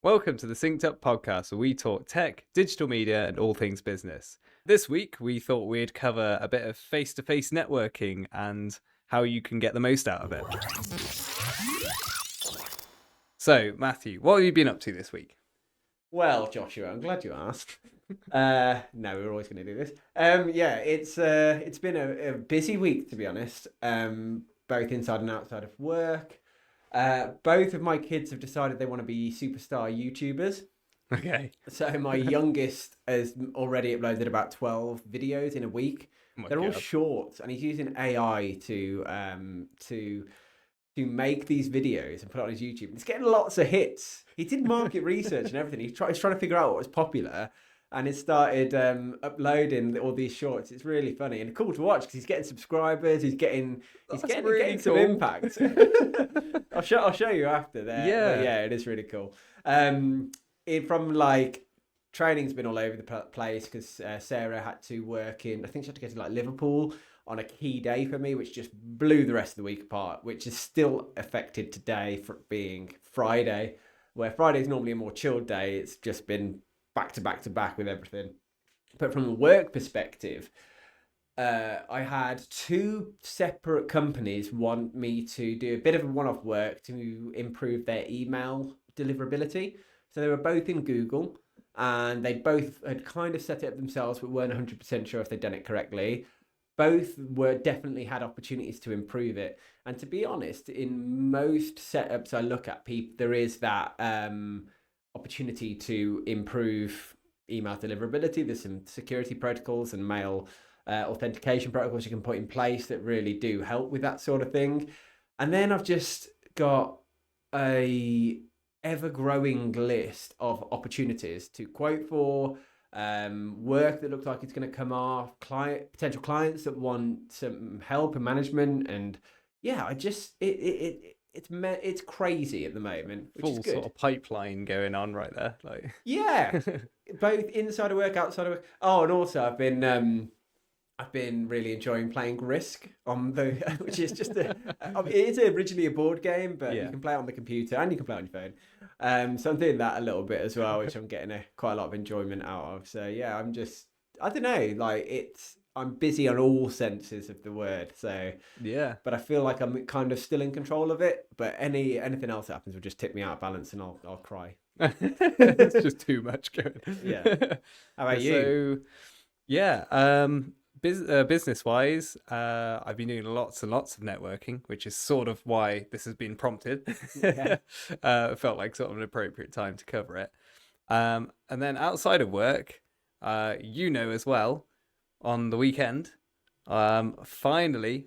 Welcome to the Synced Up podcast, where we talk tech, digital media, and all things business. This week, we thought we'd cover a bit of face-to-face networking and how you can get the most out of it. So, Matthew, what have you been up to this week? Well, Joshua, I'm glad you asked. No, we're always going to do this. It's been a busy week, to be honest. Both inside and outside of work. Both of my kids have decided they want to be superstar YouTubers. Okay. So my youngest has already uploaded about 12 videos in a week. Oh my They're all God. shorts, and he's using AI to make these videos and put it on his YouTube. It's getting lots of hits. He did market research and everything. He's trying to figure out what was popular, and he started uploading all these shorts. It's really funny and cool to watch because he's getting subscribers. He's getting really some cool. impact. I'll show you after there. Yeah. But yeah, it is really cool. From like training's been all over the place because Sarah had to work in. I think she had to go to like Liverpool on a key day for me, which just blew the rest of the week apart, which is still affected today for being Friday, where Friday is normally a more chilled day. It's just been back to back to back with everything. But from a work perspective, I had two separate companies want me to do a bit of a one-off work to improve their email deliverability. So they were both in Google, and they both had kind of set it up themselves, but weren't 100% sure if they'd done it correctly. Both were definitely had opportunities to improve it. And to be honest, in most setups I look at, there is that opportunity to improve email deliverability. There's some security protocols and mail authentication protocols you can put in place that really do help with that sort of thing. And then I've just got a ever-growing list of opportunities to quote for, work that looks like it's going to come off, potential clients that want some help and management, and yeah, it's crazy at the moment, which is Full good. sort of pipeline going on right there. Like, Yeah, both inside of work, outside of work. Oh, and also I've been really enjoying playing Risk on the, which is just it is originally a board game, but Yeah. you can play it on the computer and you can play it on your phone. So I'm doing that a little bit as well, which I'm getting quite a lot of enjoyment out of. So yeah, I don't know, like I'm busy on all senses of the word. So yeah. but I feel like I'm kind of still in control of it. But anything else that happens will just tip me out of balance, and I'll cry. It's just too much going. Yeah. How about you? So, yeah, business-wise, I've been doing lots and lots of networking, which is sort of why this has been prompted. Yeah. It felt like sort of an appropriate time to cover it. And then outside of work, as well, on the weekend, finally,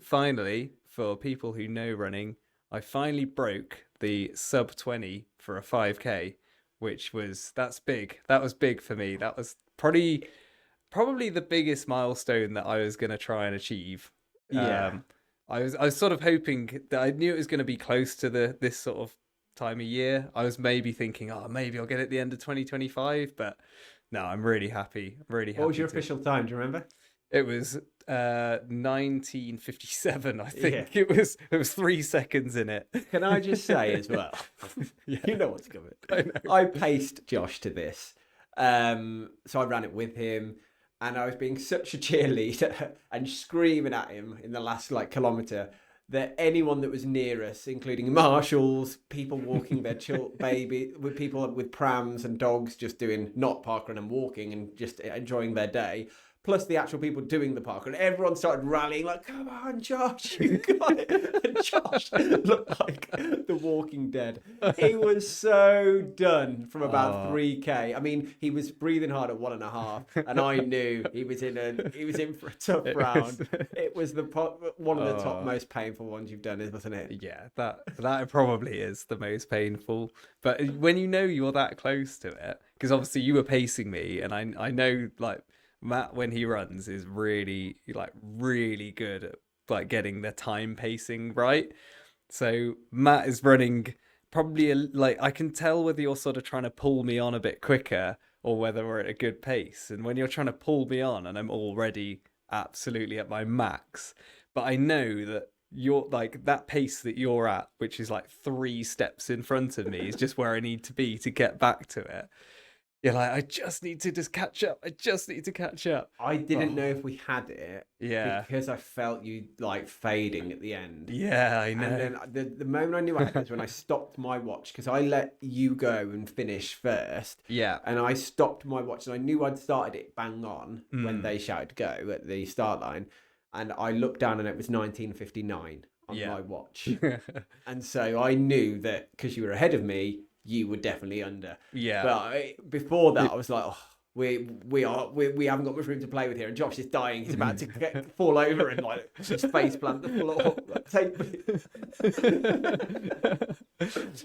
for people who know running, I finally broke the sub 20 for a 5K, that's big. That was big for me. That was probably the biggest milestone that I was going to try and achieve. Yeah. I was sort of hoping that I knew it was going to be close to this sort of time of year. I was maybe thinking, maybe I'll get it at the end of 2025, but no, I'm really happy. What was your official time? Do you remember? It was 1957, I think. Yeah. It was 3 seconds in it. Can I just say as well, Yeah. you know what's coming. I know. I paced Josh to this. So I ran it with him, and I was being such a cheerleader and screaming at him in the last kilometre that anyone that was near us, including marshals, people walking their baby, with people with prams and dogs just doing not parkrun and walking and just enjoying their day, plus the actual people doing the parkour, and everyone started rallying like, "Come on, Josh, you got it!" And Josh looked like the Walking Dead. He was so done from about 3K. I mean, he was breathing hard at 1.5, and I knew he was in for a tough round. It was one of the top most painful ones you've done, wasn't it? Yeah, that probably is the most painful. But when you're that close to it, because obviously you were pacing me, and I know Matt, when he runs, is really good at getting the time pacing right. So Matt is running probably I can tell whether you're sort of trying to pull me on a bit quicker or whether we're at a good pace. And when you're trying to pull me on and I'm already absolutely at my max, but I know that you're like that pace that you're at, which is like 3 steps in front of me, is just where I need to be to get back to it. You're like, I just need to just catch up. I just need to catch up. I didn't know Oh, if we had it yeah. because I felt you like fading at the end. Yeah, I And know. then the moment I knew I had it was when I stopped my watch because I let you go and finish first. Yeah. And I stopped my watch and I knew I'd started it bang on when Mm. they shouted go at the start line. And I looked down and it was 19:59 on Yeah. my watch. And so I knew that because you were ahead of me, you were definitely under. Yeah. But before that, I was like, oh, we haven't got much room to play with here. And Josh is dying. He's about to fall over and like just face plant the floor. Like, take me.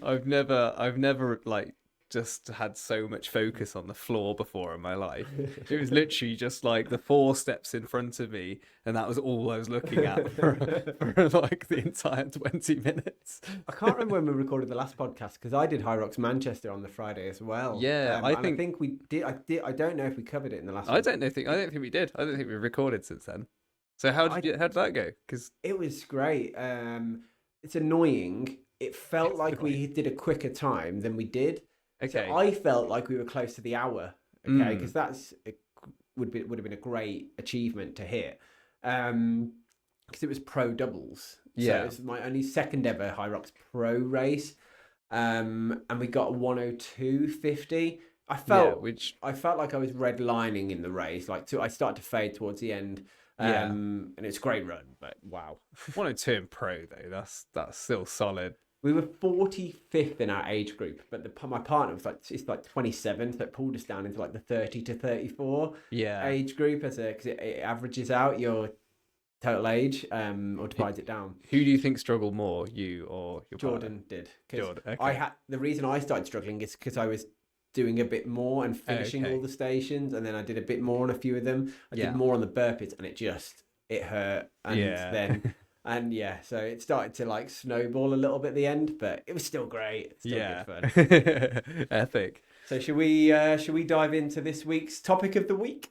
I've never like just had so much focus on the floor before in my life. It was literally just like the 4 steps in front of me, and that was all I was looking at for like the entire 20 minutes. I can't remember when we recorded the last podcast because I did High Rocks Manchester on the Friday as well. Yeah, I think we did. I don't know if we covered it in the last. I don't think we did. I don't think we recorded since then. So how did that go? Because it was great. It's annoying. It felt It's like we annoying. did a quicker time than we did. Okay. So I felt like we were close to the hour. Okay, because would have been a great achievement to hit. Because it was pro doubles. Yeah. So it was my only second ever High Rocks pro race. And we got 102.50. I felt like I was redlining in the race. Like I started to fade towards the end. And it's a great run, but wow. 102 in pro though. That's still solid. We were 45th in our age group, but my partner was like 27, so it pulled us down into like the 30 to 34 age group because it averages out your total age or divides it down. Who do you think struggled more, you or your Jordan did. Jordan. Okay. The reason I started struggling is because I was doing a bit more and finishing all the stations, and then I did a bit more on a few of them. I did more on the burpees, and it hurt, and then. And so it started to like snowball a little bit at the end, but it was still great. Still good fun. Epic. So should we dive into this week's topic of the week?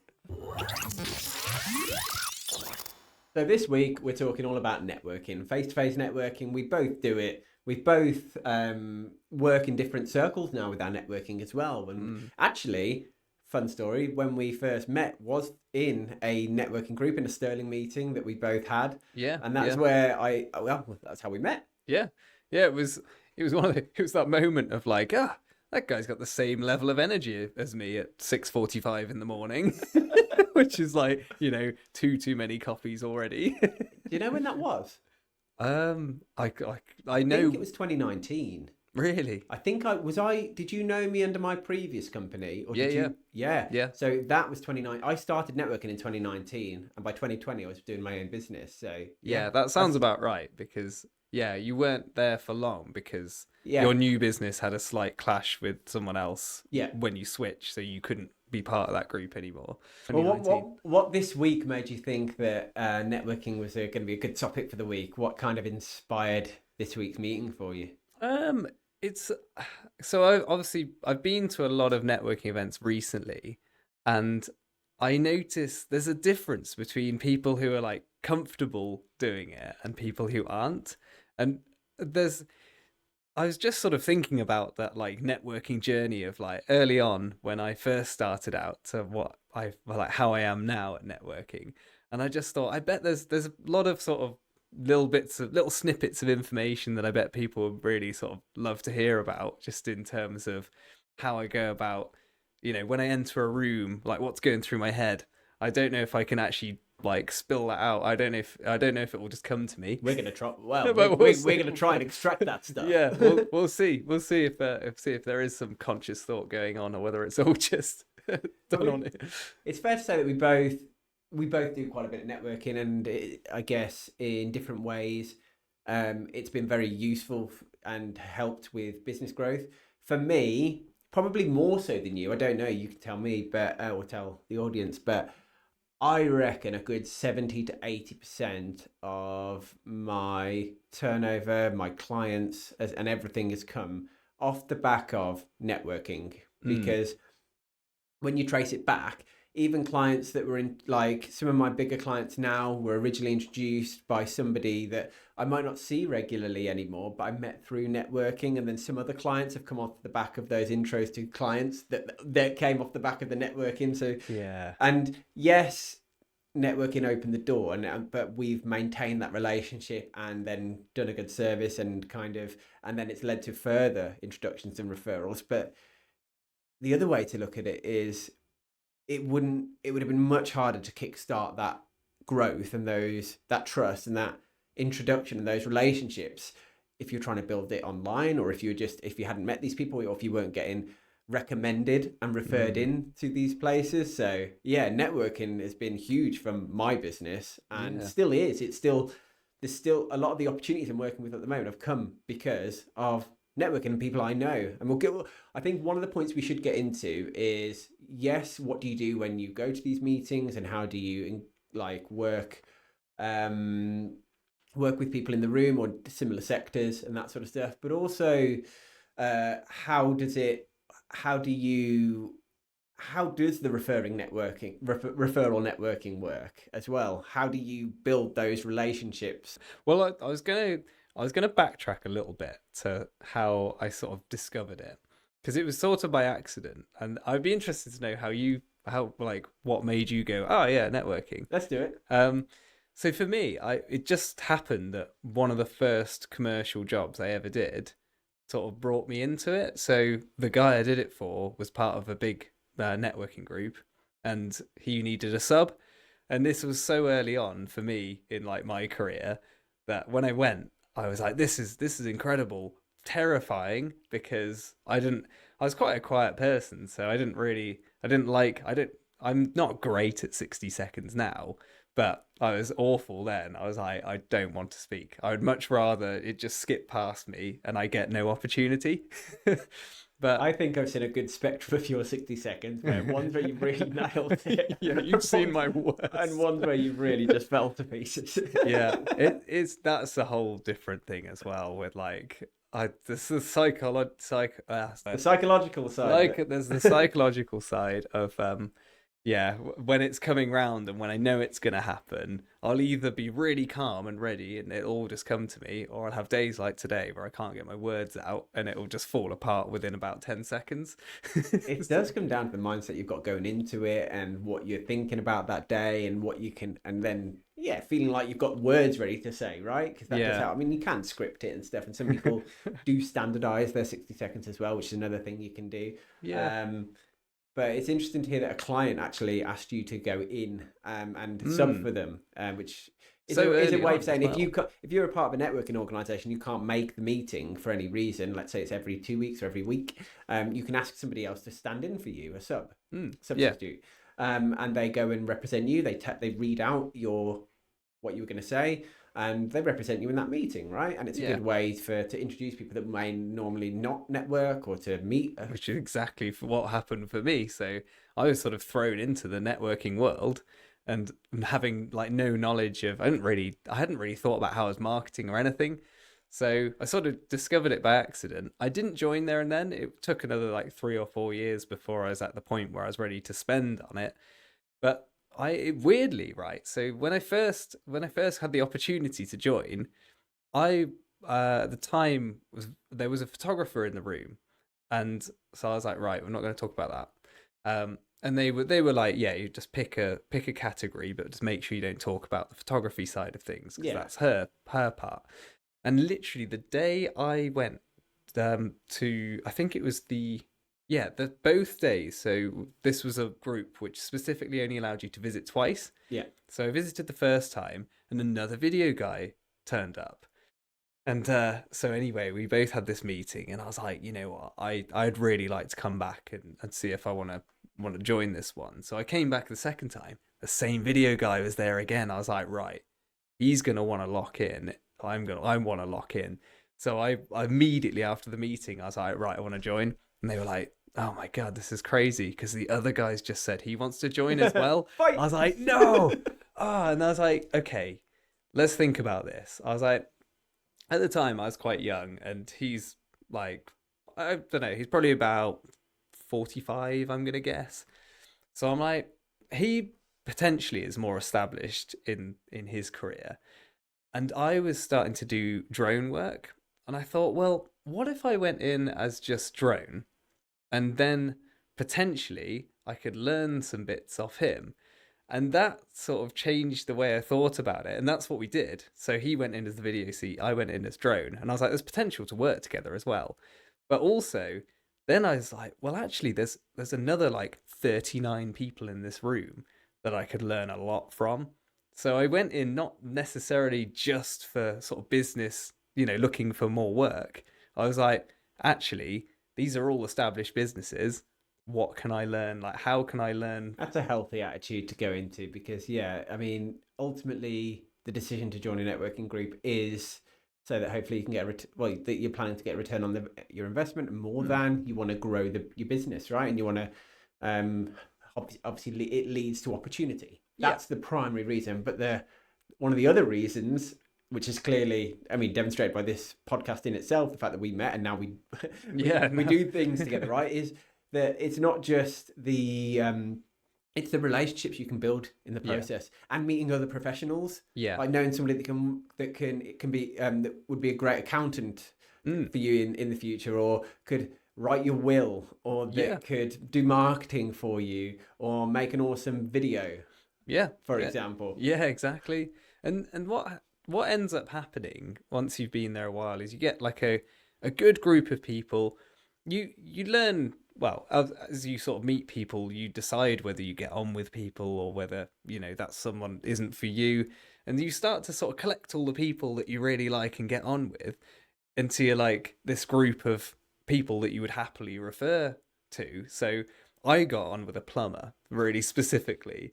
So this week we're talking all about networking, face-to-face networking. We both do it. We both work in different circles now with our networking as well. And actually, fun story, when we first met was in a networking group in a Sterling meeting that we both had. Yeah. And that's where that's how we met. Yeah. Yeah, it was that moment of like, that guy's got the same level of energy as me at 6:45 in the morning. Which is like, too many coffees already. Do you know when that was? I know. I think it was 2019. Really? I think did you know me under my previous company? Or Yeah. So that was 2019. I started networking in 2019, and by 2020 I was doing my own business. So yeah, that sounds about right because you weren't there for long because your new business had a slight clash with someone else when you switched, so you couldn't be part of that group anymore. Well, what this week made you think that networking was going to be a good topic for the week? What kind of inspired this week's meeting for you? It's so I've been to a lot of networking events recently, and I noticed there's a difference between people who are like comfortable doing it and people who aren't. And I was just sort of thinking about that like networking journey of like early on when I first started out to how I am now at networking. And I just thought, I bet there's a lot of sort of little snippets of information that I bet people would really sort of love to hear about, just in terms of how I go about, when I enter a room, like what's going through my head. I don't know if I can actually like spill that out. I don't know if it will just come to me. We're gonna try. Well, we're gonna try and extract that stuff. Yeah, we'll see. We'll see if there is some conscious thought going on, or whether it's all just done on it. It's fair to say that we both do quite a bit of networking, and I guess in different ways. It's been very useful and helped with business growth. For me, probably more so than you. I don't know. You can tell me, but or tell the audience, but. I reckon a good 70 to 80% of my turnover, my clients, and everything has come off the back of networking. Because when you trace it back, even clients that were in, like some of my bigger clients now were originally introduced by somebody that I might not see regularly anymore, but I met through networking. And then some other clients have come off the back of those intros to clients that came off the back of the networking. So, Yeah. and yes, networking opened the door, and but we've maintained that relationship and then done a good service and and then it's led to further introductions and referrals. But the other way to look at it is it would have been much harder to kickstart that growth and that trust and that introduction and those relationships if you're trying to build it online, or if you hadn't met these people, or if you weren't getting recommended and referred in to these places. So yeah, networking has been huge from my business and Yeah. still is. There's still a lot of the opportunities I'm working with at the moment have come because of networking and people I know. And I think one of the points we should get into is, yes, what do you do when you go to these meetings, and how do you like work with people in the room or similar sectors and that sort of stuff. But also, how does it? How do you? How does the referral networking work as well? How do you build those relationships? Well, I was gonna backtrack a little bit to how I sort of discovered it, because it was sort of by accident, and I'd be interested to know how like what made you go, oh yeah, networking. Let's do it. So for me, it just happened that one of the first commercial jobs I ever did sort of brought me into it. So the guy I did it for was part of a big networking group, and he needed a sub. And this was so early on for me in like my career that when I went, I was like, this is incredible, terrifying, because I was quite a quiet person, so I'm not great at 60 seconds now, but I was awful then. I was like, I don't want to speak. I would much rather it just skip past me and I get no opportunity. But I think I've seen a good spectrum of your 60 seconds, where one's where you've really nailed it, yeah, you've seen my and worst. one's where you've really just fell to pieces. Yeah, that's a whole different thing as well. With like, this is The psychological side of like there's the it. psychological side of yeah, when it's coming round and when I know it's gonna happen, I'll either be really calm and ready and it'll all just come to me, or I'll have days like today where I can't get my words out and it'll just fall apart within about 10 seconds. It does come down to the mindset you've got going into it and what you're thinking about that day and what you can, and then, yeah, feeling like you've got words ready to say, right? Because that does Yeah. help. I mean, you can script it and stuff, and some people do standardize their 60 seconds as well, which is another thing you can do. Yeah. Um, But it's interesting to hear that a client actually asked you to go in and sub Mm. for them, which So is a early way of on as saying well. if you're a part of a networking organization, you can't make the meeting for any reason. Let's say it's every 2 weeks or every week. You can ask somebody else to stand in for you, a Yeah. substitute, and they go and represent you. They read out what you were going to say, and they represent you in that meeting, right? And it's a Yeah. good way to introduce people that may normally not network, or to meet. Which is exactly for what happened for me. So I was sort of thrown into the networking world, and having like no knowledge of, I hadn't really thought about how I was marketing or anything. So I sort of discovered it by accident. I didn't join there and then. It took another like 3 or 4 years before I was at the point where I was ready to spend on it. But weirdly, right. So when I first had the opportunity to join, I at the time was there was a photographer in the room, and so I was like, right, we're not going to talk about that. And they were like, yeah, you just pick a category, but just make sure you don't talk about the photography side of things, because Yeah, that's her part. And literally the day I went to, I think it was the both days. So this was a group which specifically only allowed you to visit twice. yeah. So I visited the first time, and another video guy turned up. And so anyway, we both had this meeting, and I was like, you know what, I'd really like to come back and see if I want to join this one. So I came back the second time. The same video guy was there again. I was like, right, he's gonna want to lock in. I want to lock in. So I immediately after the meeting, I was like, right, I want to join. And they were like, oh my god, this is crazy, because the other guy's just said he wants to join as well. I Fight. was like, no. And I was like, okay, let's think about this. I was like, at the time I was quite young, and he's like, I don't know, he's probably about 45, I'm gonna guess. So I'm like, he potentially is more established in his career, and I was starting to do drone work, and I thought, well, what if I went in as just drone, and then potentially I could learn some bits off him. And that sort of changed the way I thought about it. And that's what we did. So he went in as the video seat, I went in as drone. And I was like, there's potential to work together as well. But also, then I was like, well, actually, there's another like 39 people in this room that I could learn a lot from. So I went in not necessarily just for sort of business, looking for more work. I was like, actually, these are all established businesses. What can I learn? Like, how can I learn? That's a healthy attitude to go into because, yeah, I mean, ultimately, the decision to join a networking group is so that hopefully you can get that you're planning to get a return on your investment, and more than you want to grow your business, right? And you want to, obviously, it leads to opportunity. That's the primary reason. But one of the other reasons, which is clearly, I mean, demonstrated by this podcast in itself, the fact that we met and now we do things together, right? Is that it's not just it's the relationships you can build in the process, and meeting other professionals. Like knowing somebody that would be a great accountant for you in the future, or could write your will, or that could do marketing for you, or make an awesome video. For example. Yeah, exactly. And what ends up happening once you've been there a while is you get like a good group of people. You learn, well, as you sort of meet people, you decide whether you get on with people or whether, that someone isn't for you. And you start to sort of collect all the people that you really like and get on with into your, like, this group of people that you would happily refer to. So I got on with a plumber really specifically.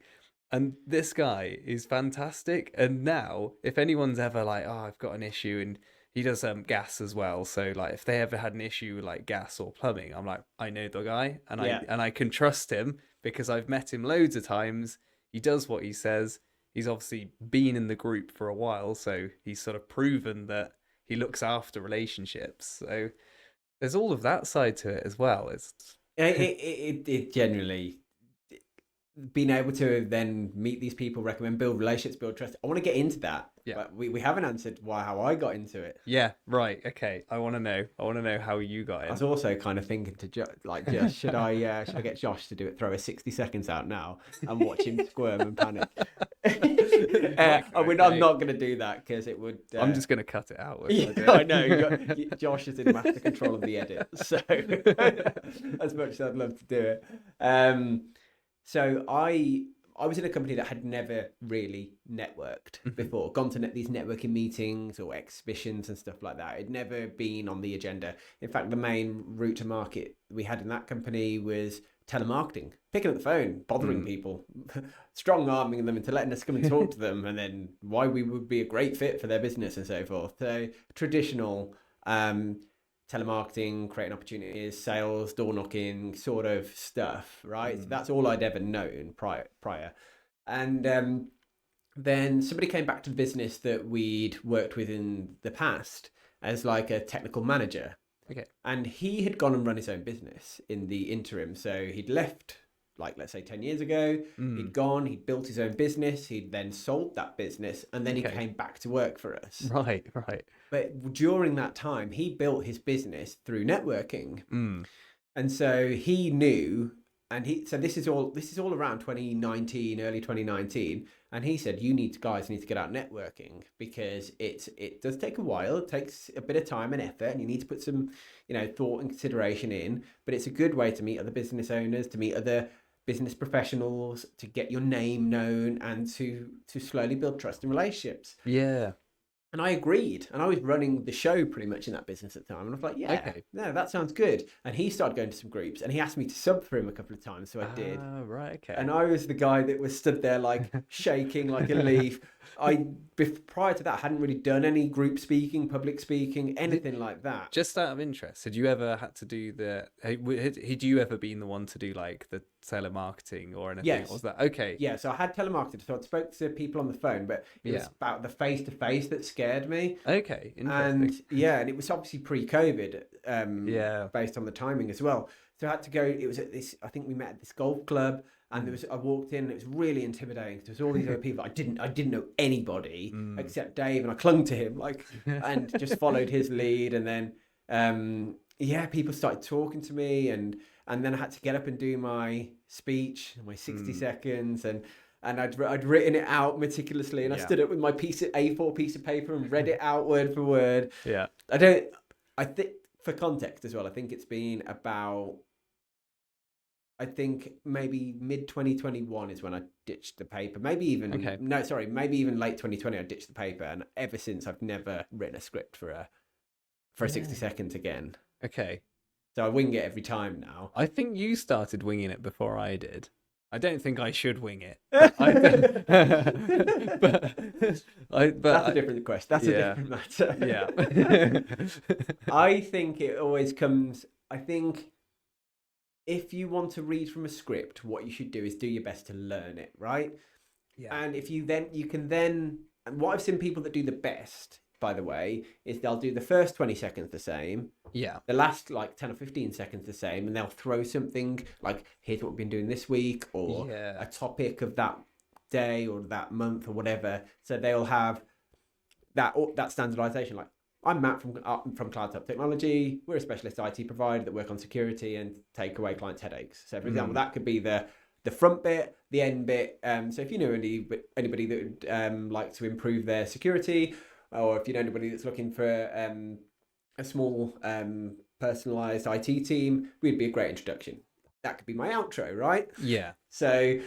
And this guy is fantastic. And now, if anyone's ever like, oh, I've got an issue, and he does gas as well. So like, if they ever had an issue with like gas or plumbing, I'm like, I know the guy, and I can trust him because I've met him loads of times. He does what he says. He's obviously been in the group for a while, so he's sort of proven that he looks after relationships. So there's all of that side to it as well. It generally, being able to then meet these people, recommend, build relationships, build trust. I want to get into that. But we haven't answered how I got into it. Yeah, right. Okay. I want to know how you got in. I was also kind of thinking to Josh, should I get Josh to throw a 60 seconds out now and watch him squirm and panic? I'm not going to do that because it would. I'm just going to cut it out. I know. Josh is in master control of the edit, so as much as I'd love to do it. So I was in a company that had never really networked before, gone to these networking meetings or exhibitions and stuff like that. It'd never been on the agenda. In fact, the main route to market we had in that company was telemarketing, picking up the phone, bothering people, strong-arming them into letting us come and talk to them, and then why we would be a great fit for their business and so forth. So traditional telemarketing, creating opportunities, sales, door knocking sort of stuff, right? So that's all I'd ever known prior. And then somebody came back to the business that we'd worked with in the past as like a technical manager. Okay. And he had gone and run his own business in the interim. So he'd left, like, let's say 10 years ago. He'd gone, he'd built his own business. He'd then sold that business, and then he came back to work for us. Right. But during that time, he built his business through networking. And so he knew, so this is all around 2019, early 2019. And he said, you guys need to get out networking because it does take a while. It takes a bit of time and effort, and you need to put some, thought and consideration in. But it's a good way to meet other business owners, to meet other business professionals, to get your name known, and to slowly build trust and relationships. Yeah. And I agreed. And I was running the show pretty much in that business at the time. And I was like, no, that sounds good. And he started going to some groups, and he asked me to sub for him a couple of times. So I did. Oh, right. Okay. And I was the guy that was stood there like shaking like a leaf. Prior to that, I hadn't really done any group speaking, public speaking, anything like that. Just out of interest, had you ever had to do had you ever been the one to do like the telemarketing or anything? Yes. Or was that okay? Yeah, so I had telemarketed, so I spoke to people on the phone, but it was about the face-to-face that scared me. Okay, interesting. And it was obviously pre-COVID, based on the timing as well. So I had to go. It was at this. I think we met at this golf club, and I walked in. And it was really intimidating. There was all these other people. I didn't know anybody except Dave, and I clung to him and just followed his lead. And then yeah, people started talking to me, and then I had to get up and do my speech, my 60 seconds, and I'd written it out meticulously, and I stood up with my A4 piece of paper and read it out word for word. Yeah. I think, for context as well, I think it's been about, I think maybe mid 2021 is when I ditched the paper. Maybe even maybe even late 2020 I ditched the paper, and ever since I've never written a script for a 60 seconds again. Okay. So I wing it every time now. I think you started winging it before I did. I don't think I should wing it. But that's a different question. That's a different matter. Yeah. I think it always comes. I think if you want to read from a script, what you should do is do your best to learn it, right? Yeah. And if you can then, and what I've seen people that do the best, by the way, is they'll do the first 20 seconds the same. Yeah. The last 10 or 15 seconds the same, and they'll throw something like, here's what we've been doing this week, or a topic of that day or that month or whatever. So they'll have that standardization. Like, I'm Matt from Cloud Top Technology. We're a specialist IT provider that work on security and take away clients' headaches. So for example, that could be the front bit, the end bit. So if you know anybody that would like to improve their security, or if you know anybody that's looking for a small personalized IT team, we'd be a great introduction. That could be my outro, right? Yeah. So,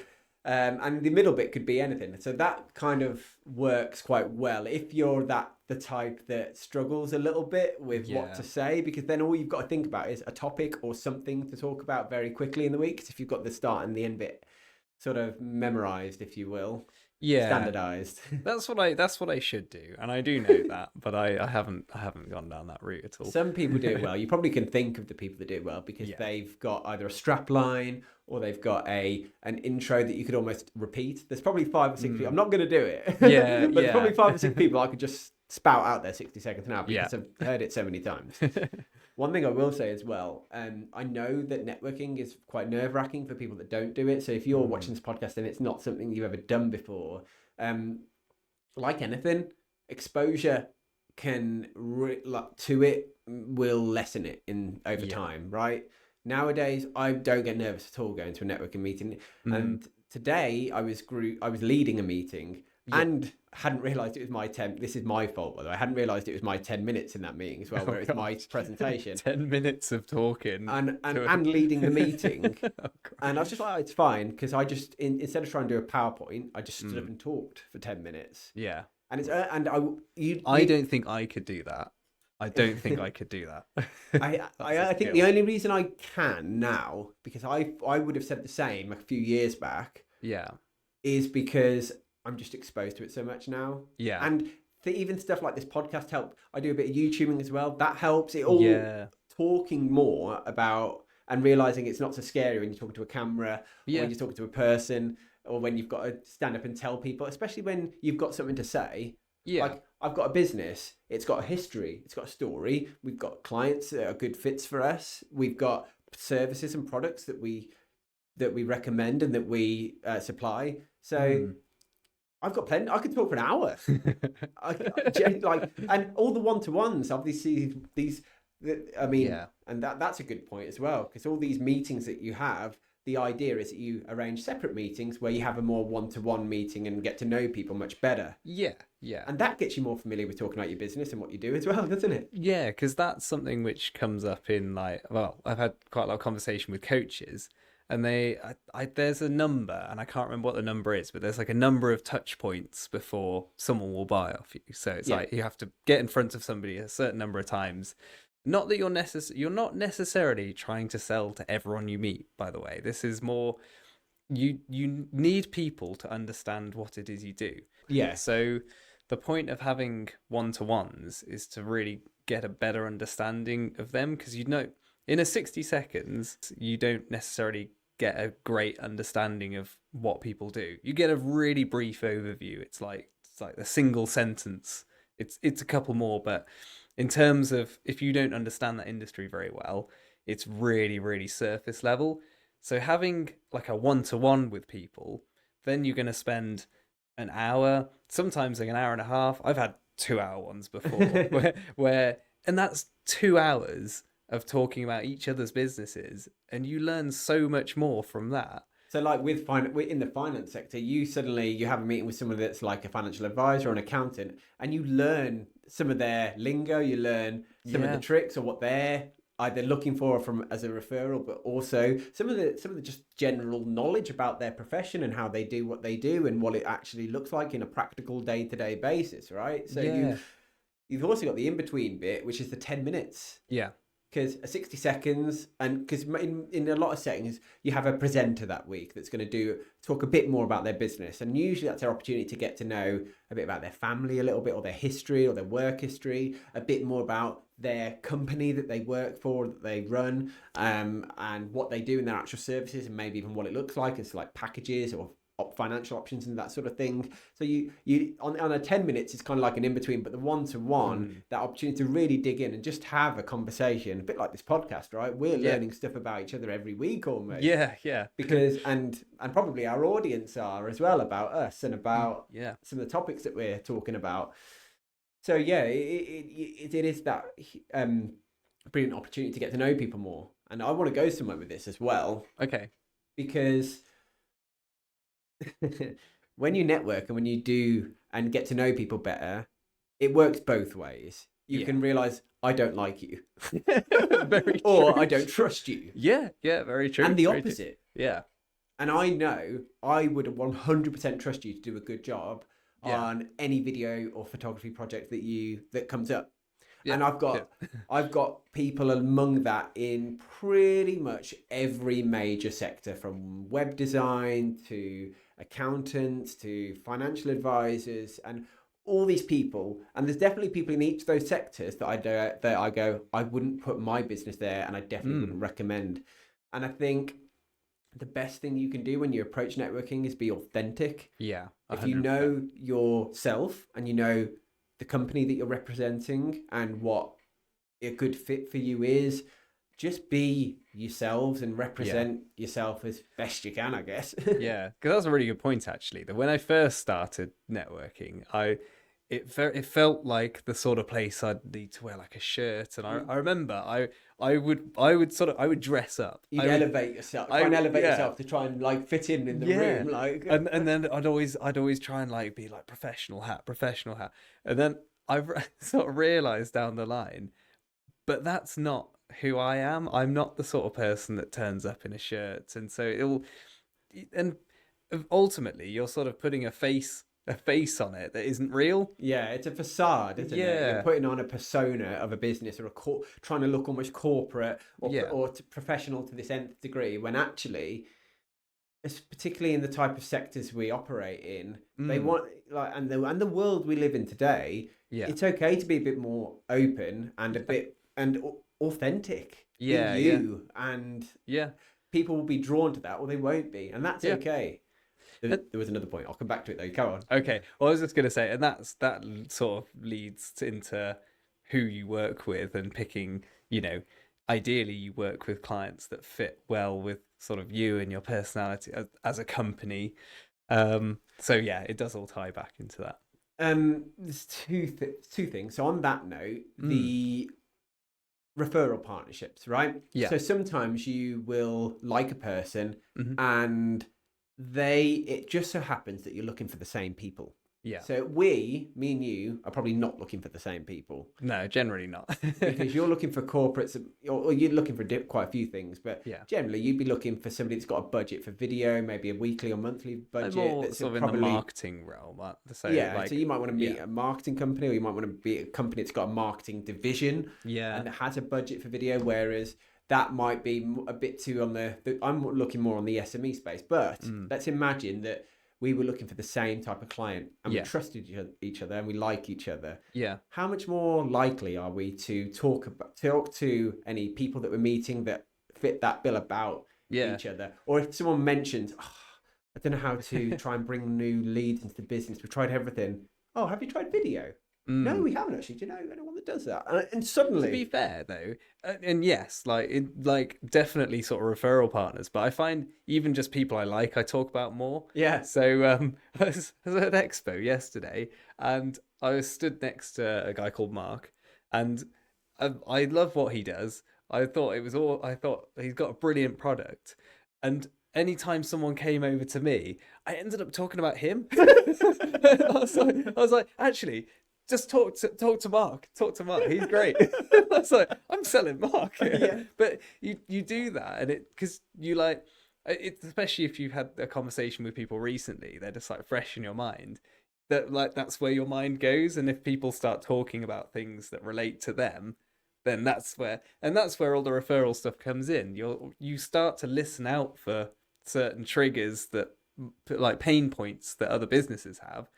and the middle bit could be anything. So that kind of works quite well if you're the type that struggles a little bit with what to say, because then all you've got to think about is a topic or something to talk about very quickly in the week. Because if you've got the start and the end bit sort of memorized, if you will. Standardized. That's what I should do, and I do know that, but I haven't gone down that route at all. Some people do it well. You probably can think of the people that do it well because they've got either a strap line or they've got an intro that you could almost repeat. There's probably 5 or 6 people. I'm not going to do it. But there's probably 5 or 6 people I could just spout out there 60 seconds now because I've heard it so many times. One thing I will say as well, I know that networking is quite nerve-wracking for people that don't do it. So if you're watching this podcast and it's not something you've ever done before, like anything, exposure to it will lessen it over time, right? Nowadays, I don't get nervous at all going to a networking meeting. And today, I was leading a meeting and hadn't realised it was my 10. This is my fault, by the way. I hadn't realised it was my 10 minutes in that meeting as well, where it's my presentation. 10 minutes of talking and leading the meeting. And I was just like, oh, it's fine, because I just instead of trying to do a PowerPoint, I just stood up and talked for 10 minutes. Yeah. And it's I don't think I could do that. I don't think I could do that. I think the only reason I can now, because I would have said the same a few years back, is because I'm just exposed to it so much now. Yeah. And even stuff like this podcast help. I do a bit of YouTubing as well. That helps. It all talking more about and realizing it's not so scary when you're talking to a camera, or when you're talking to a person, or when you've got to stand up and tell people, especially when you've got something to say. Yeah. Like, I've got a business. It's got a history. It's got a story. We've got clients that are good fits for us. We've got services and products that we recommend and that we supply. So I've got plenty. I could talk for an hour. And all the one-to-ones, obviously, and that's a good point as well, because all these meetings that you have, the idea is that you arrange separate meetings where you have a more one-to-one meeting and get to know people much better. Yeah. And that gets you more familiar with talking about your business and what you do as well, doesn't it? Yeah, because that's something which comes up in I've had quite a lot of conversation with coaches. And there's a number, and I can't remember what the number is, but there's like a number of touch points before someone will buy off you. So it's like you have to get in front of somebody a certain number of times. Not that you're not necessarily trying to sell to everyone you meet, by the way. This is more, you need people to understand what it is you do. Yeah. So the point of having one-to-ones is to really get a better understanding of them, because in a 60 seconds, you don't necessarily get a great understanding of what people do. You get a really brief overview. It's like a single sentence. It's a couple more, but in terms of if you don't understand that industry very well, it's really, really surface level. So having like a one-to-one with people, then you're going to spend an hour, sometimes like an hour and a half. I've had 2 hour ones before and that's 2 hours of talking about each other's businesses, and you learn so much more from that. So, like in the finance sector, you have a meeting with someone that's like a financial advisor or an accountant, and you learn some of their lingo, you learn some of the Yeah. tricks or what they're either looking for from as a referral, but also some of the just general knowledge about their profession and how they do what they do and what it actually looks like in a practical day-to-day basis, right? So Yeah. you've also got the in-between bit, which is the 10 minutes. Yeah. Because 60 seconds, and because in a lot of settings you have a presenter that week that's going to talk a bit more about their business, and usually that's their opportunity to get to know a bit about their family a little bit, or their history or their work history, a bit more about their company that they work for, that they run, and what they do in their actual services, and maybe even what it looks like as like packages or financial options and that sort of thing. So you on a 10 minutes, it's kind of like an in-between, but the one-to-one, that opportunity to really dig in and just have a conversation, a bit like this podcast, right? We're Yeah. learning stuff about each other every week almost. Yeah. Yeah. Because and probably our audience are as well, about us and about Yeah. some of the topics that we're talking about. So yeah, it is that brilliant opportunity to get to know people more. And I want to go somewhere with this as well, Okay. because when you network and when you do and get to know people better, it works both ways. You can realize, I don't like you, Very or true. I don't trust you, Yeah. Yeah. Very true. and the Very true. opposite. Yeah. And I know I would 100% trust you to do a good job Yeah. on any video or photography project that comes up. Yeah. And I've got people among that in pretty much every major sector, from web design to accountants to financial advisors and all these people. And there's definitely people in each of those sectors that I go, I wouldn't put my business there, and I definitely wouldn't recommend. And I think the best thing you can do when you approach networking is be authentic. Yeah. If you 100%. know yourself and you know the company that you're representing and what a good fit for you is, just be yourselves and represent yourself as best you can, I guess. Yeah, because that's a really good point actually. That when I first started networking, it felt like the sort of place I'd need to wear like a shirt, and I remember I would dress up. You'd I would, elevate yourself, I try and would- elevate yeah. yourself to try and like fit in the Yeah. room, like. And then I'd always try and like be like professional hat, and then I've sort of realized down the line, but that's not who I am. I'm not the sort of person that turns up in a shirt, and so and ultimately you're sort of putting a face on it that isn't real. Yeah, it's a facade, isn't it? Yeah. You're putting on a persona of a business, or trying to look almost corporate or Yeah. professional to this nth degree, when actually, particularly in the type of sectors we operate in, they want like and the world we live in today. Yeah. It's okay to be a bit more open and a bit authentic. Yeah, Be you, and Yeah. people will be drawn to that, or they won't be, and that's Yeah. okay. There was another point. I'll come back to it though. Come on. Okay. Well, I was just gonna say, and that sort of leads into who you work with and picking. Ideally, you work with clients that fit well with sort of you and your personality as a company. So yeah, it does all tie back into that. There's two things. So on that note, the referral partnerships, right? Yeah. So sometimes you will like a person, and it just so happens that you're looking for the same people. Yeah. So me and you are probably not looking for the same people. No, generally not. Because you're looking for corporates, or you're looking for quite a few things, but generally you'd be looking for somebody that's got a budget for video, maybe a weekly or monthly budget. More that's sort of in the marketing realm. So you might want to meet a marketing company, or you might want to be a company that's got a marketing division, Yeah. and that has a budget for video, whereas that might be a bit too I'm looking more on the SME space. But let's imagine that we were looking for the same type of client, and we trusted each other, and we like each other. Yeah. How much more likely are we to talk to any people that we're meeting that fit that bill about each other? Or if someone mentions, I don't know how to try and bring new leads into the business, we've tried everything. Oh, have you tried video? No, Mm. we haven't actually. Do you know anyone that does that? And To be suddenly, fair though, and yes, like definitely sort of referral partners, but I find even just people I talk about more. yeah, So I was at Expo yesterday, and I was stood next to a guy called Mark, and I love what he does. I thought he's got a brilliant product, and anytime someone came over to me, I ended up talking about him. I was like, actually, just talk to Mark. Talk to Mark. He's great. I was like, I'm selling Mark. yeah, But you do that, and it because you like it, especially if you've had a conversation with people recently, they're just like fresh in your mind. That like that's where your mind goes, and if people start talking about things that relate to them, then that's where all the referral stuff comes in. You start to listen out for certain triggers that like pain points that other businesses have,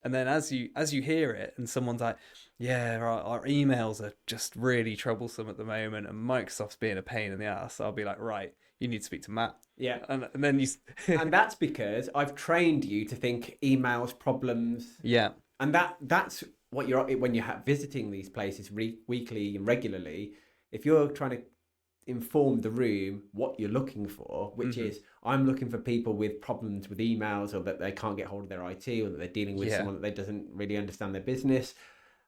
and then as you hear it and someone's like, yeah, our emails are just really troublesome at the moment and Microsoft's being a pain in the ass, I'll be like, right, you need to speak to Matt. yeah. And then you And that's because I've trained you to think emails, problems, yeah, and that's what you're when you're visiting these places weekly and regularly. If you're trying to inform the room what you're looking for, which hmm, is I'm looking for people with problems with emails, or that they can't get hold of their IT, or that they're dealing with yeah, someone that they doesn't really understand their business.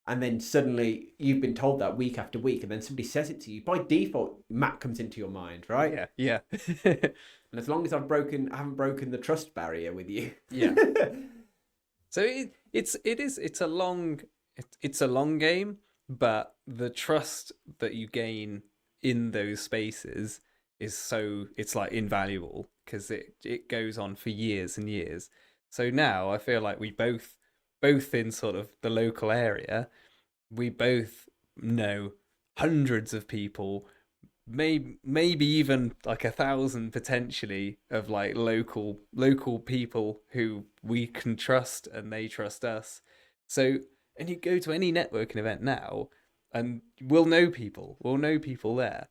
And then suddenly you've been told that week after week, and then somebody says it to you. By default, Matt comes into your mind, right? yeah, yeah. And as long as I haven't broken the trust barrier with you. Yeah. So it's a long game, but the trust that you gain in those spaces is so it's like invaluable because it goes on for years and years. So now I feel like we both in sort of the local area, we both know hundreds of people, maybe even like 1,000 potentially of like local people who we can trust and they trust us. So and you go to any networking event now and we'll know people there.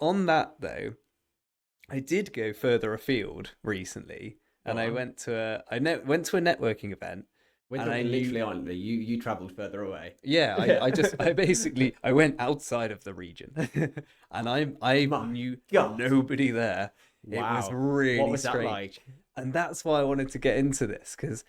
On that though, I did go further afield recently, Go and I on. went to a networking event, We're and I talking knew literally, aren't we? You travelled further away. yeah, I basically I went outside of the region, and I My knew God. nobody there. It was Wow. What really was that strange, like? and that's why I wanted to get into this because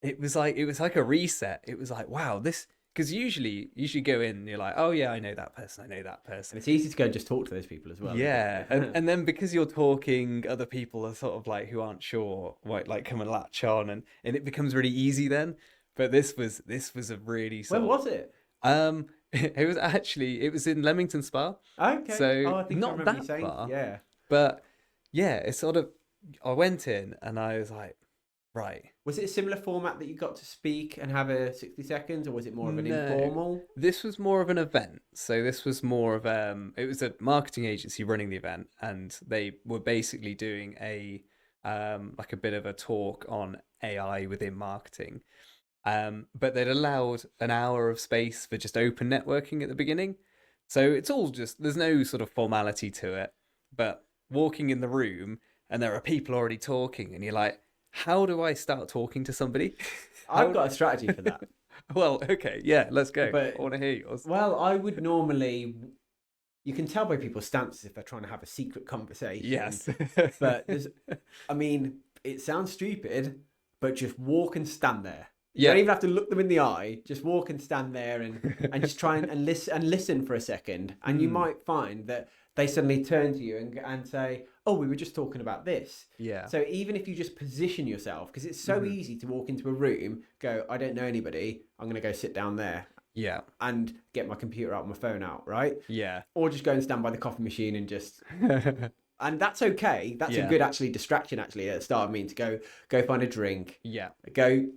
it was like a reset. It was like wow, this because usually go in and you're like, oh yeah, I know that person, I know that And person. it's easy to go and just talk to those people as well, isn't Yeah, and it? and then because you're talking, other people are sort of like who aren't sure, like come and latch on, and it becomes really easy then. But this was a really Where sort of was it? it was in Leamington Spa, Okay. so Oh, I think I not remember you that saying. far, Yeah. but yeah, it's sort of I went in and I was like, right, Was it a similar format that you got to speak and have a 60 seconds, or was it more of an no, informal? this was more of an event. So this was more of it was a marketing agency running the event, and they were basically doing a like a bit of a talk on AI within marketing. But they'd allowed an hour of space for just open networking at the beginning. So it's all just, there's no sort of formality to it. But walking in the room and there are people already talking, and you're like, how do I start talking to somebody? I've How? got a strategy for that. Well, okay, yeah, let's go. But, I want to hear yours. well, I would normally. You can tell by people's stances if they're trying to have a secret conversation. Yes. But I mean, it sounds stupid, but just walk and stand there. You don't Yeah. even have to look them in the eye. Just walk and stand there, and just try and listen for a second. And you Mm, might find that they suddenly turn to you and say, "Oh, we were just talking about this." yeah. So even if you just position yourself, because it's so Hmm. easy to walk into a room, go, "I don't know anybody. I'm going to go sit down there Yeah. and get my computer out, my phone out, right?" Yeah. Or just go and stand by the coffee machine and just, and that's okay. That's a Yeah. good actually distraction actually at the start of me to go find a drink, Yeah. go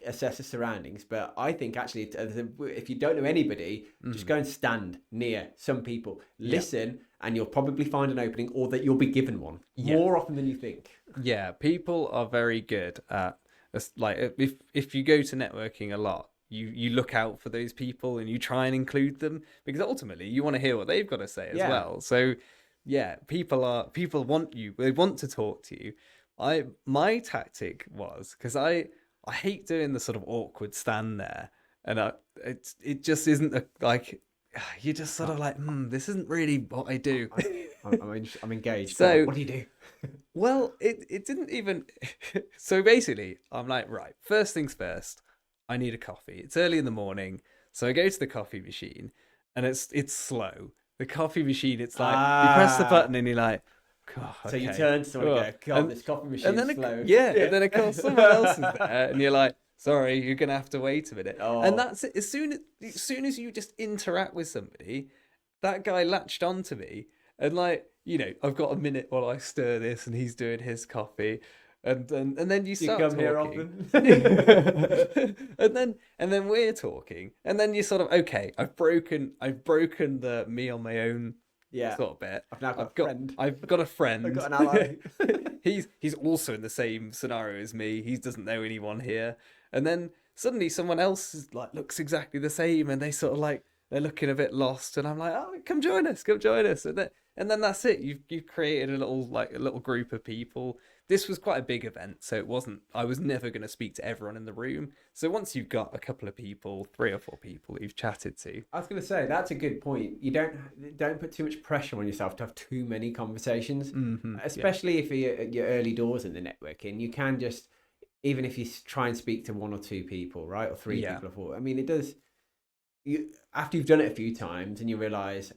assess the surroundings. But I think actually if you don't know anybody, just Mm, go and stand near some people, yeah. listen, and you'll probably find an opening, or that you'll be given one Yeah. more often than you think. Yeah, people are very good at like if you go to networking a lot, you look out for those people and you try and include them because ultimately you want to hear what they've got to say as Yeah. well. So yeah, people want you. They want to talk to you. My tactic was because I hate doing the sort of awkward stand there and it just isn't like you're just sort of like, this isn't really what I do. I'm engaged. Go on. So What do you do? well, it didn't even. So basically, I'm like, right, first things first, I need a coffee. It's early in the morning, so I go to the coffee machine, and it's slow. The coffee machine, it's like you press the Ah, button, and you're like, God, so you okay, turn to someone oh. and go, God, this coffee And machine's then slow. yeah, Yeah. and then of course someone else is there, and you're like, sorry, you're gonna have to wait a minute. And Oh, that's it. As soon as you just interact with somebody, that guy latched onto me, and like, I've got a minute while I stir this, and he's doing his coffee, and then you you start come here talking, often? and then we're talking, and then you're sort of okay. I've broken the me on my own Yeah. sort of bit. I've now got I've a got friend. I've got a I've friend. got an ally. he's also in the same scenario as me. He doesn't know anyone here, and then suddenly someone else is, like, looks exactly the same, and they sort of like they're looking a bit lost, and I'm like, oh, come join us, and then that's it. You've created a little group of people. This was quite a big event, so it wasn't. I was never going to speak to everyone in the room. So once you've got a couple of people, 3 or 4 people you've chatted to, I was going to say that's a good point. You don't put too much pressure on yourself to have too many conversations, yeah, especially if you're at your early doors in the networking. You can just, even if you try and speak to 1 or 2 people, right, or three yeah, people or four. I mean, it does. You after you've done it a few times and you realise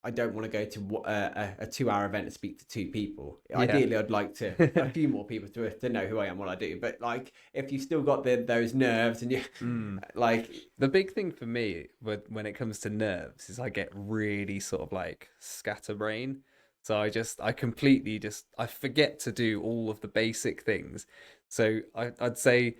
I don't want to go to a 2 hour event and speak to 2 people. yeah. Ideally, I'd like to a few more people to know who I am, what I do. But like, if you've still got those nerves and you Mm. like, The big thing for me when it comes to nerves is I get really sort of like scatterbrain. So I completely I forget to do all of the basic things. So I'd say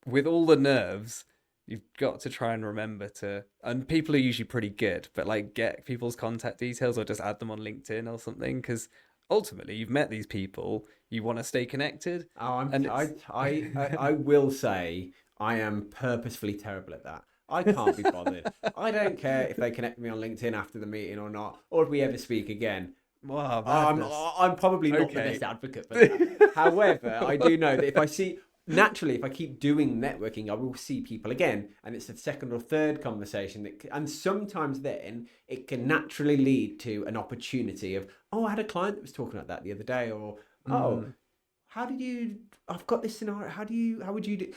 with all the nerves, you've got to try and remember to, and people are usually pretty good, but like get people's contact details or just add them on LinkedIn or something, because ultimately you've met these people, you want to stay connected, oh, and it's I will say I am purposefully terrible at that. I can't be bothered. I don't care if they connect me on LinkedIn after the meeting or not, or if we ever speak again. wow, I'm madness. I'm probably not the Okay. best advocate for that. However, I do know that if I see naturally, if I keep doing networking, I will see people again, and it's a second or third conversation and sometimes then it can naturally lead to an opportunity of, oh, I had a client that was talking about that the other day, or oh, Mm. how did you? I've got this scenario. How would you do?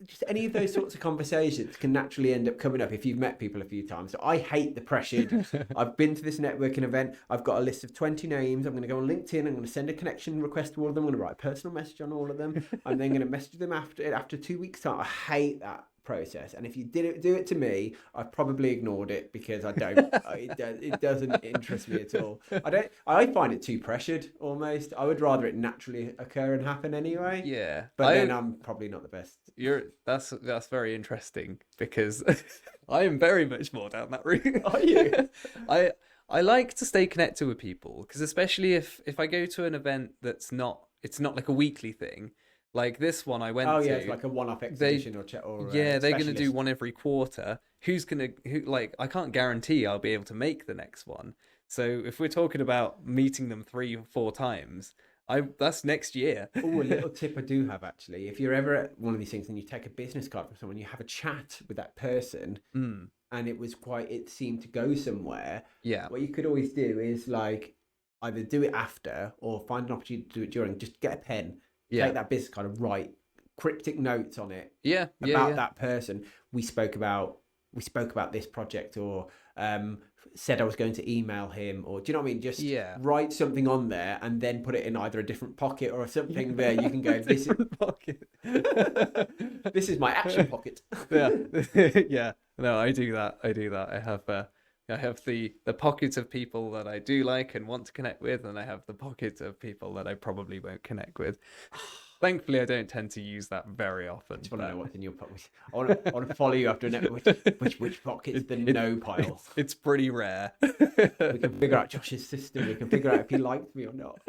Just any of those sorts of conversations can naturally end up coming up if you've met people a few times. So I hate the pressured. I've been to this networking event. I've got a list of 20 names. I'm going to go on LinkedIn. I'm going to send a connection request to all of them. I'm going to write a personal message on all of them. I'm then going to message them after 2 weeks time. I hate that process. And if you do it to me, I've probably ignored it because I don't. It doesn't interest me at all. I find it too pressured almost. I would rather it naturally occur and happen anyway. Yeah, But then I'm probably not the best. that's very interesting because I am very much more down that route. Are you? I I like to stay connected with people because especially if I go to an event it's not like a weekly thing. Like this one I Oh went yeah, it's to, like a one-off they exhibition or yeah, they're gonna do specialist. one every quarter. Who like I can't guarantee I'll be able to make the next one. So if we're talking about meeting them 3 or 4 times, I that's next year. Oh, a little tip I do have actually. If you're ever at one of these things and you take a business card from someone, you have a chat with that person, Mm, and it seemed to go somewhere. yeah, What you could always do is like either do it after or find an opportunity to do it during. Just get a pen, yeah, take that business card and write cryptic notes on it yeah, yeah, about yeah. that person. We spoke about this project, or said I was going to email him, or do you know what I mean? Just Yeah. write something on there and then put it in either a different pocket or something there. You can go, this is Different pocket. this is my action pocket. Yeah, yeah. No, I do that. I do that. I have the pocket of people that I do like and want to connect with, and I have the pocket of people that I probably won't connect with. Thankfully, I don't tend to use that very often. Just want to But know what's in your pocket. I want to follow you after a net. Which pocket's the no pile? it's pretty rare. We can figure out Josh's system. We can figure out if he liked me or not.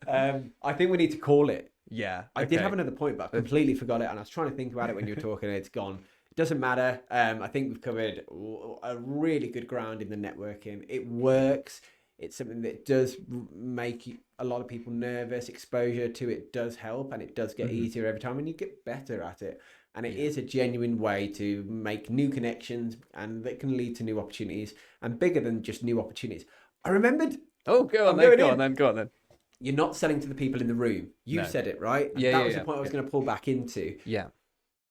I think we need to call it. Yeah. I did have Okay. another point, but I completely forgot it, and I was trying to think about it when you were talking, and it's gone. It doesn't matter. I think we've covered a really good ground in the networking. It works. It's something that does make a lot of people nervous. Exposure to it does help, and it does get Mhm. easier every time, and you get better at it. And it Yeah. is a genuine way to make new connections, and that can lead to new opportunities, and bigger than just new opportunities. I remembered. Oh, go on I'm then. going Go on in. then. Go on then. You're not selling to the people in the room. You No. said it, right? And Yeah. that Yeah. was the Yeah. point I was Yeah. going to pull back into. Yeah.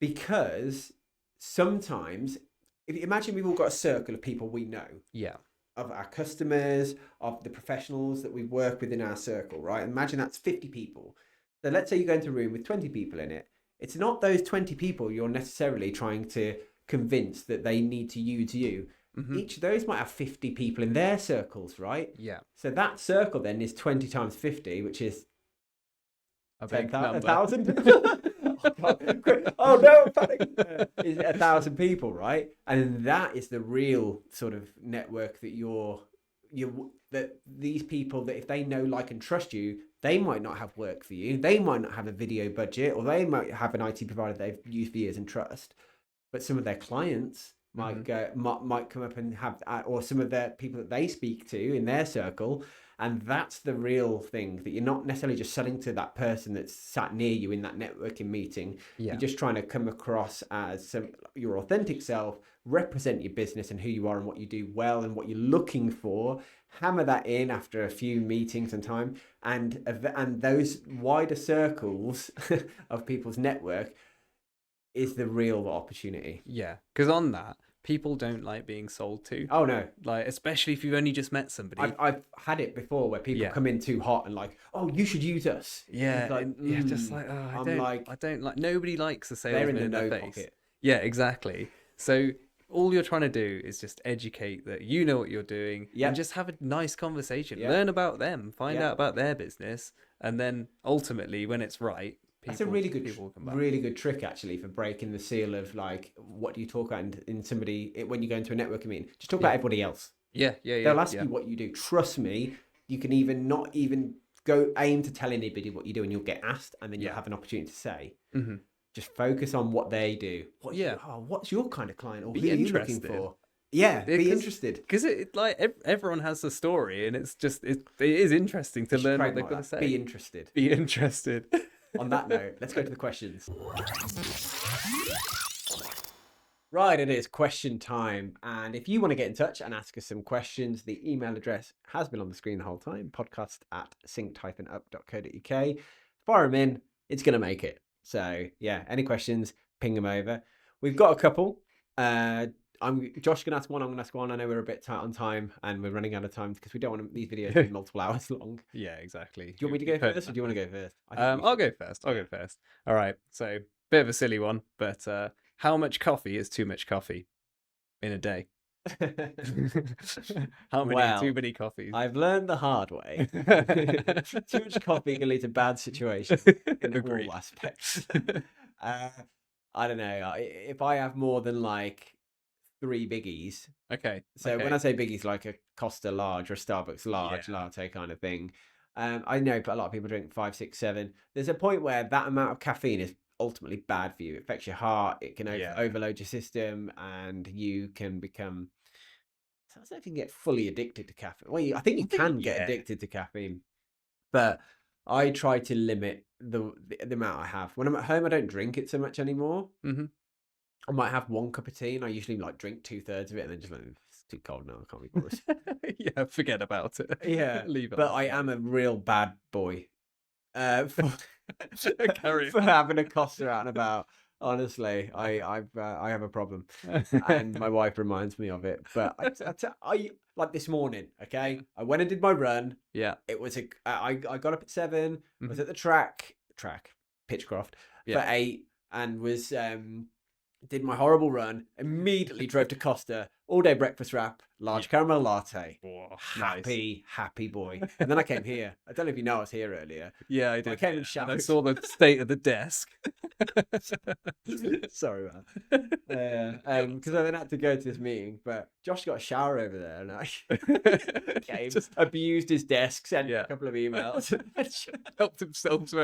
Because sometimes, if you imagine we've all got a circle of people we know, Yeah. of our customers, of the professionals that we work with in our circle, right? Imagine that's 50 people. So let's say you go into a room with 20 people in it. It's not those 20 people you're necessarily trying to convince that they need to use you. Mm-hmm. Each of those might have 50 people in their circles, right? Yeah. So that circle then is 20 times 50, which is A big number. 1,000. Oh, God. Oh no, I'm panicking. Is 1,000 people, right? And that is the real sort of network that that these people, that if they know, like, and trust you, they might not have work for you. They might not have a video budget, or they might have an IT provider they've used for years and trust. But some of their clients might might come up and have, or some of their people that they speak to in their circle. And that's the real thing, that you're not necessarily just selling to that person that's sat near you in that networking meeting. Yeah. You're just trying to come across as your authentic self, represent your business and who you are and what you do well and what you're looking for. Hammer that in after a few meetings and time, and those wider circles of people's network is the real opportunity. Yeah. Because on that, people don't like being sold to. Oh no, Like, especially if you've only just met somebody. I've had it before where people come in too hot and like, oh, you should use us. Yeah. Like, yeah. Just like, oh, I don't like. Nobody likes a they're salesman in the their no face. pocket. Yeah. Exactly. So all you're trying to do is just educate that you know what you're doing, and just have a nice conversation. Learn about them, find out about their business, and then ultimately, when it's right, that's a really good trick actually for breaking the seal of, like, what do you talk about in somebody when you go into a networking meeting? Just talk about everybody else. Yeah. They'll ask you what you do. Trust me, you can even not even go aim to tell anybody what you do, and you'll get asked, and then you'll have an opportunity to say. Mm-hmm. Just focus on what they do. What's your kind of client, or Be who are you looking for? Yeah, be interested. Because everyone has a story, and it's just it is interesting to learn what they're going to say. Be interested. Be interested. On that note, let's go to the questions. Right, it is question time. And if you want to get in touch and ask us some questions, the email address has been on the screen the whole time, podcast@synced-up.co.uk. Fire them in, it's going to make it. So, yeah, any questions, ping them over. We've got a couple. Josh can ask one, I'm going to ask one. I know we're a bit tight on time, and we're running out of time because we don't want these videos to be multiple hours long. Yeah, exactly. Do you want me to go first, or do you want to go first? I'll go first. All right. So, bit of a silly one, but how much coffee is too much coffee in a day? How many too many coffees? I've learned the hard way. Too much coffee can lead to bad situations in all aspects. I don't know. If I have more than like 3 biggies. Okay. So when I say biggies, like a Costa large or a Starbucks large latte kind of thing. I know, but a lot of people drink 5, 6, 7. There's a point where that amount of caffeine is ultimately bad for you. It affects your heart. It can overload your system, and you can become. I don't know if you can get fully addicted to caffeine. Well, I think you can get addicted to caffeine, but I try to limit the amount I have. When I'm at home, I don't drink it so much anymore. Mm-hmm. I might have 1 cup of tea, and I usually like drink 2/3 of it, and then just like, it's too cold now. I can't be bothered. Yeah, forget about it. Yeah, leave it. But I am a real bad boy for Carry for having a Costa out and about. Honestly, I have a problem, and my wife reminds me of it. But I like this morning. Okay, I went and did my run. Yeah, it was I got up at 7. Was at the track Pitchcroft for 8, and was did my horrible run. Immediately drove to Costa, all day breakfast wrap, large caramel latte. Whoa, happy boy. And then I came here. I don't know if you know I was here earlier. Yeah, I did. I came and showered. I saw the state of the desk. Sorry, man. Because I then had to go to this meeting, but Josh got a shower over there, and I came, just abused his desk, sent a couple of emails, helped himself to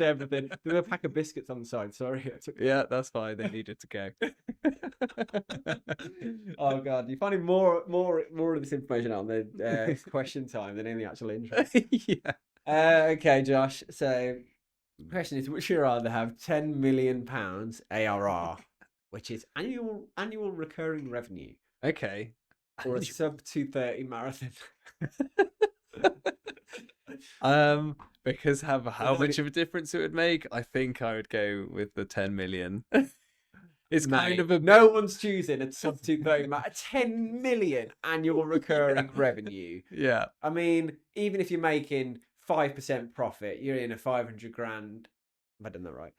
everything. There was a pack of biscuits on the side. Sorry. Yeah, that's fine. They needed to go. Oh God, you're finding more of this information out on the question time than in the actual intro. Yeah. Okay, Josh. So The question is, would you rather have £10 million ARR, which is annual recurring revenue, Okay. or a sub 2:30 marathon? Because how Although, much of a difference it would make, I think I would go with the 10 million. It's kind mate, of a no one's choosing a sub 2:30 10 million annual recurring revenue. yeah. I mean, even if you're making 5% profit, you're in a 500 grand. Have I done that right?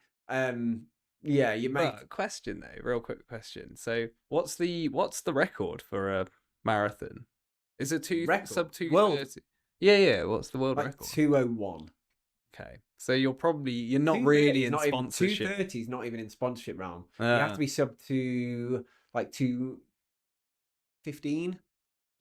Yeah, you make But question though, real quick question. So what's the record for a marathon? Is it record sub world 2:30? Yeah, yeah. What's the world like record? 2:01. Okay, so you're not 2:30 really is in not even sponsorship. 2:30 is not even in sponsorship realm. You have Uh, to be sub to like 2:15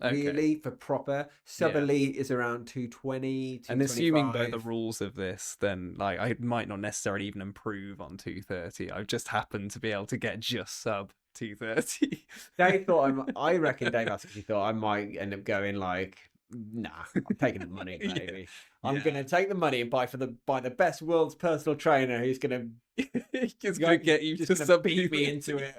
okay, really for proper. Sub yeah. elite is around 2:20, And assuming by the 2:25. rules of this, then like I might not necessarily even improve on 2:30. I've just happened to be able to get just sub 2:30. Dave thought I reckon Dave actually thought I might end up going like, nah, I'm taking the money, Yeah, baby. I'm yeah. gonna take the money and buy the best world's personal trainer who's gonna It's gonna get you just to gonna sub beat me 2:30. into it,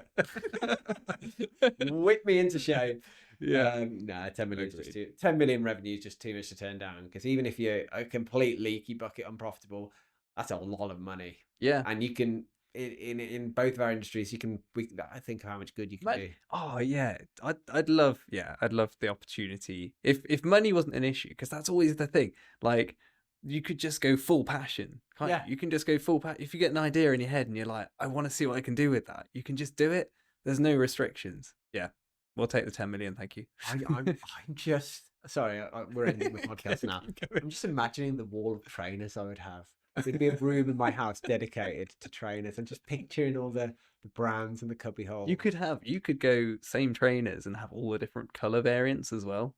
whip me into shape. Yeah. Nah, 10 million Agreed. 10 million revenue is just too much to turn down. Because even if you're a complete leaky bucket unprofitable, that's a lot of money. Yeah. And you can in both of our industries, I think of how much good you can do. Oh yeah, I'd love the opportunity if money wasn't an issue, because that's always the thing. Like you could just go full passion, can't Yeah. you? You can just go full passion. If you get an idea in your head and you're like, I want to see what I can do with that, you can just do it. There's no restrictions. Yeah, we'll take the 10 million, thank you. I'm just sorry. We're ending the podcast now. I'm just imagining the wall of trainers I would have. There'd be a room in my house dedicated to trainers, and just picturing all the brands and the cubby hole. You could go same trainers and have all the different color variants as well.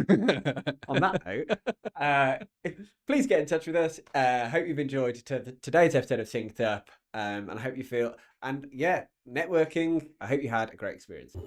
On that note, please get in touch with us. Hope you've enjoyed today's episode of Synced Up, and I hope you feel, and yeah, networking. I hope you had a great experience.